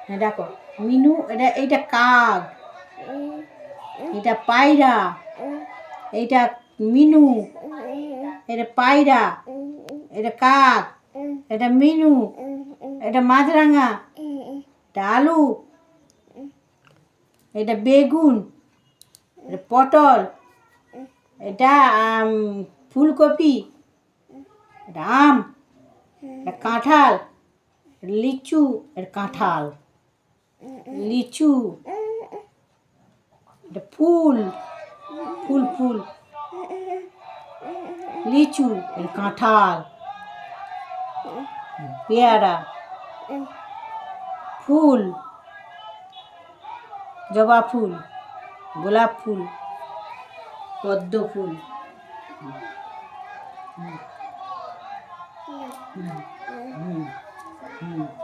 দেখো মিনু, এইটা কাক, এটা পায়রা, এইটা মিনু, এটা পায়রা, এটা কাক, এটা মিনু, এটা মাছরাঙা, এটা আলু, এটা বেগুন, এটা পটল, এটা ফুলকপি, এটা আম, এটা কাঁঠাল, এটা লিচু, এটা কাঁঠাল, লিচু, এটা ফুল, ফুল ফুল, লিচু, এটা কাঁঠাল, পেয়ারা, ফুল, জবা ফুল, গোলাপ ফুল, পদ্ম ফুল, হুম হুম হুম হুম